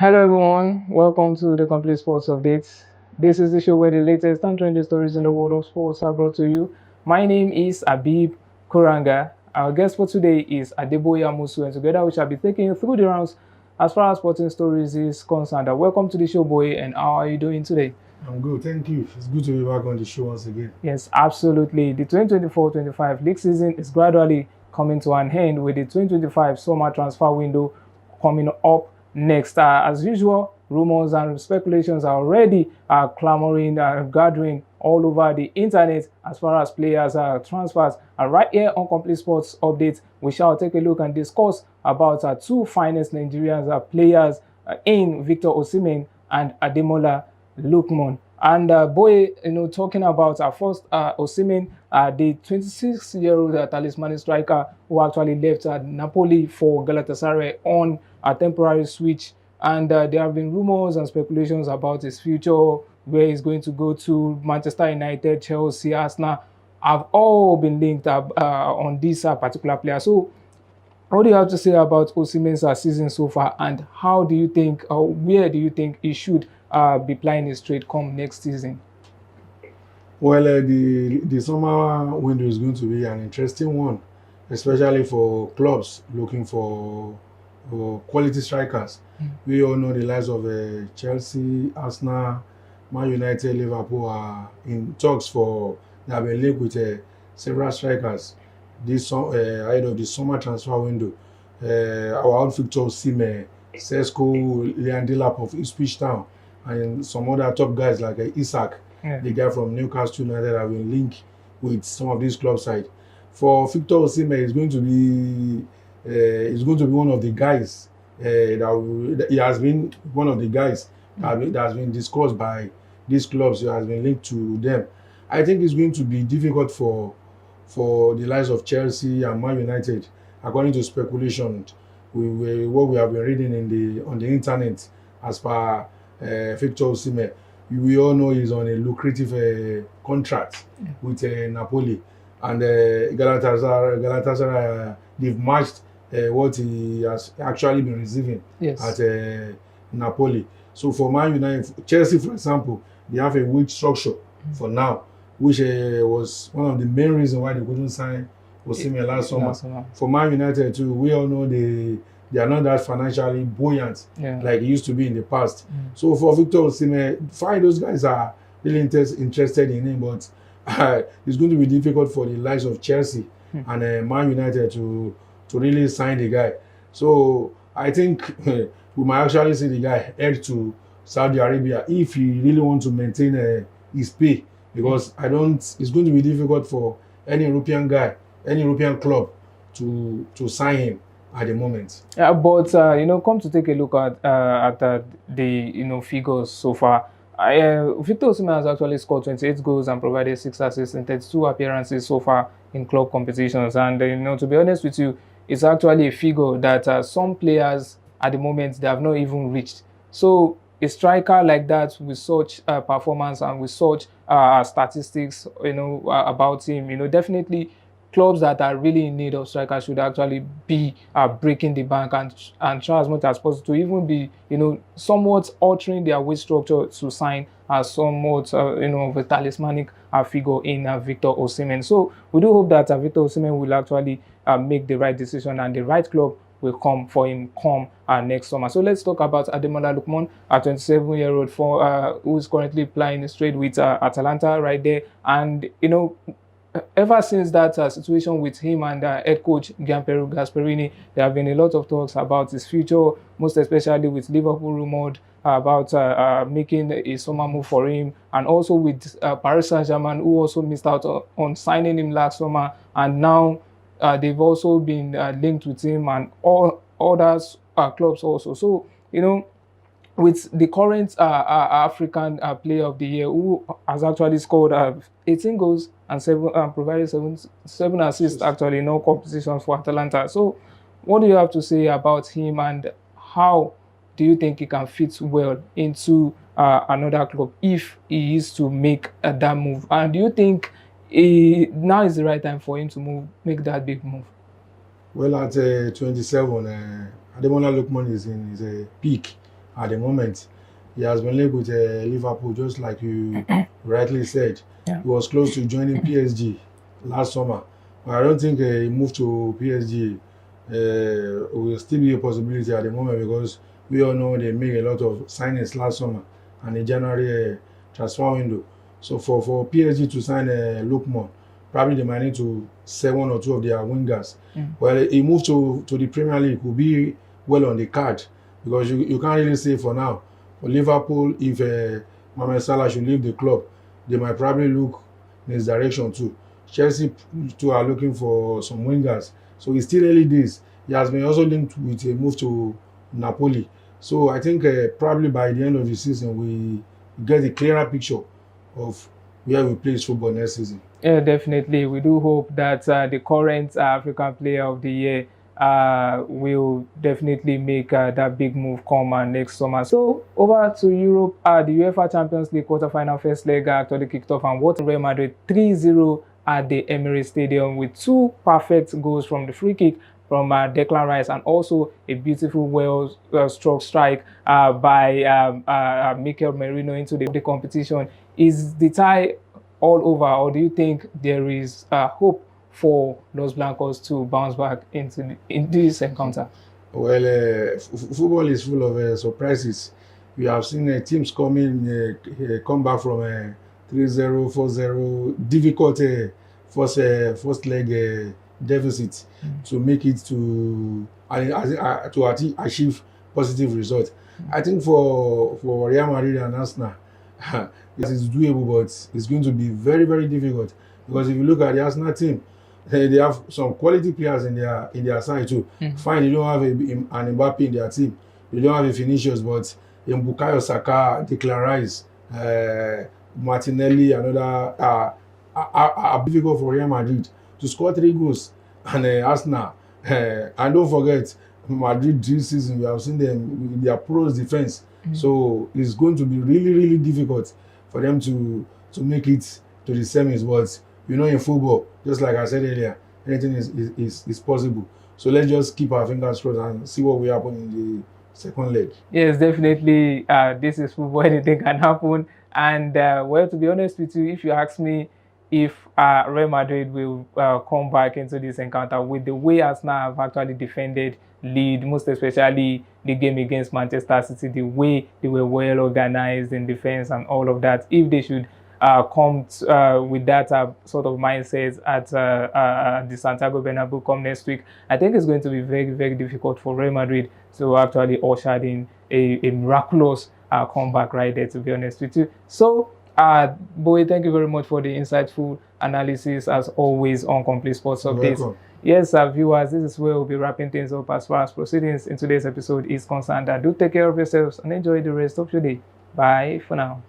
Hello everyone, welcome to the Complete Sports Updates. This is the show where the latest and trending stories in the world of sports are brought to you. My name is Abib Kuranga. Our guest for today is Adebola Musu, and together we shall be taking you through the rounds as far as sporting stories is concerned. Welcome to the show, boy, and how are you doing today? I'm good, thank you. It's good to be back on the show once again. Yes, absolutely. The 2024-25 league season is gradually coming to an end with the 2025 summer transfer window coming up next. As usual, rumors and speculations are already clamoring, gathering all over the internet as far as players transfers. And right here on Complete Sports Updates, we shall take a look and discuss about two finest Nigerian players in Victor Osimhen and Ademola Lookman. And boy, talking about our first Osimhen, the 26-year-old talismanic striker who actually left Napoli for Galatasaray on a temporary switch. And there have been rumors and speculations about his future, where he's going to go to Manchester United, Chelsea, Arsenal, have all been linked up on this particular player. So what do you have to say about Osimhen's season so far, and how do you think, or where do you think he should be playing his trade come next season? Well, the summer window is going to be an interesting one, especially for clubs looking for quality strikers. We all know the likes of Chelsea, Arsenal, Man United, Liverpool are in talks for they have been linked with several strikers ahead of the summer transfer window. Our outfit of Osimhen, Sesko, Leon Delap of Ipswich Town, and some other top guys like Isaac, the guy from Newcastle United, have been linked with some of these club side. For Victor Osimhen, he's going to be one of the guys he has been one of the guys that has been discussed by these clubs. He has been linked to them. I think it's going to be difficult for the likes of Chelsea and Man United, according to speculation. What we have been reading on the internet as per Victor Osimhen. We all know he's on a lucrative contract with Napoli, and Galatasaray they've matched what he has actually been receiving at Napoli. So for Man United, Chelsea, for example, they have a weak structure for now, which was one of the main reasons why they couldn't sign Osimhen last summer. For Man United too, we all know they are not that financially buoyant like it used to be in the past. So for Victor Osimhen, fine, those guys are really interested in him, but it's going to be difficult for the likes of Chelsea and Man United to really sign the guy. So I think we might actually see the guy head to Saudi Arabia if he really wants to maintain his pay, because it's going to be difficult for any European guy, any European club to sign him at the moment. Yeah, but come to take a look at the figures so far. Victor Osimhen has actually scored 28 goals and provided 6 assists in 32 appearances so far in club competitions. And to be honest with you, it's actually a figure that some players at the moment they have not even reached. So a striker like that with such performance and with such statistics, about him, definitely clubs that are really in need of strikers should actually be breaking the bank and try as much as possible to even be somewhat altering their wage structure to sign somewhat of a talismanic figure in Victor Osimhen. So we do hope that Victor Osimhen will actually make the right decision and the right club will come for him come next summer. So let's talk about Ademola Lookman, a 27-year-old who is currently playing straight with Atalanta right there. And ever since that situation with him and head coach Gianpiero Gasperini, there have been a lot of talks about his future, most especially with Liverpool rumored about making a summer move for him, and also with Paris Saint-Germain, who also missed out on signing him last summer, and now they've also been linked with him and all other clubs also. So, with the current African Player of the Year, who has actually scored 18 goals and provided seven assists actually in all competitions for Atalanta. So, what do you have to say about him, and how do you think he can fit well into another club if he is to make that move? And do you think now is the right time for him to make that big move? Well, at 27, Ademola Lookman is in his peak at the moment. He has been linked with Liverpool, just like you rightly said. Yeah. He was close to joining PSG last summer. But I don't think a move to PSG will still be a possibility at the moment, because we all know they made a lot of signings last summer and the January transfer window. So for PSG to sign Lookman, probably they might need to sell one or two of their wingers. Well, a move to the Premier League will be well on the card, because you can't really say for now. For Liverpool, if Mohamed Salah should leave the club, they might probably look in his direction too. Chelsea too are looking for some wingers. So it's still early days. He has been also linked with a move to Napoli. So I think probably by the end of the season, we get a clearer picture of where we play football next season. Yeah, definitely. We do hope that the current African Player of the Year will definitely make that big move come next summer. So over to Europe, the UEFA Champions League quarterfinal first leg actually kicked off, and what Real Madrid 3-0 at the Emirates Stadium with 2 perfect goals from the free kick from Declan Rice, and also a beautiful well-struck strike by Mikel Merino into the competition. Is the tie all over, or do you think there is hope for Los Blancos to bounce back in this encounter? Well, football is full of surprises. We have seen teams come back from 3-0, 4-0, difficult first leg deficit to make it to achieve positive results. I think for Real Madrid and Arsenal, it is doable, but it's going to be very, very difficult, because if you look at the Arsenal team, they have some quality players in their side too. Fine, they don't have an Mbappe in their team. They don't have a Vinicius, but in Bukayo Saka, Declan Rice, Martinelli, another are difficult for Real Madrid to score 3 goals. And Arsenal, and don't forget, Madrid this season, we have seen them with their pros defense. So it's going to be really, really difficult for them to make it to the semis. But you know, in football, just like I said earlier, anything is possible. So let's just keep our fingers crossed and see what will happen in the second leg. Yes, definitely. This is football. Anything can happen. And well, to be honest with you, if you ask me if Real Madrid will come back into this encounter with the way Arsenal have actually defended lead, most especially the game against Manchester City, the way they were well organized in defense and all of that, if they should come with that sort of mindset at the Santiago Bernabeu come next week, I think it's going to be very, very difficult for Real Madrid to actually usher in a miraculous comeback right there, to be honest with you. So, Boy, thank you very much for the insightful analysis, as always, on Complete Sports Updates. Yes, viewers, this is where we'll be wrapping things up as far as proceedings in today's episode is concerned. Do take care of yourselves and enjoy the rest of your day. Bye for now.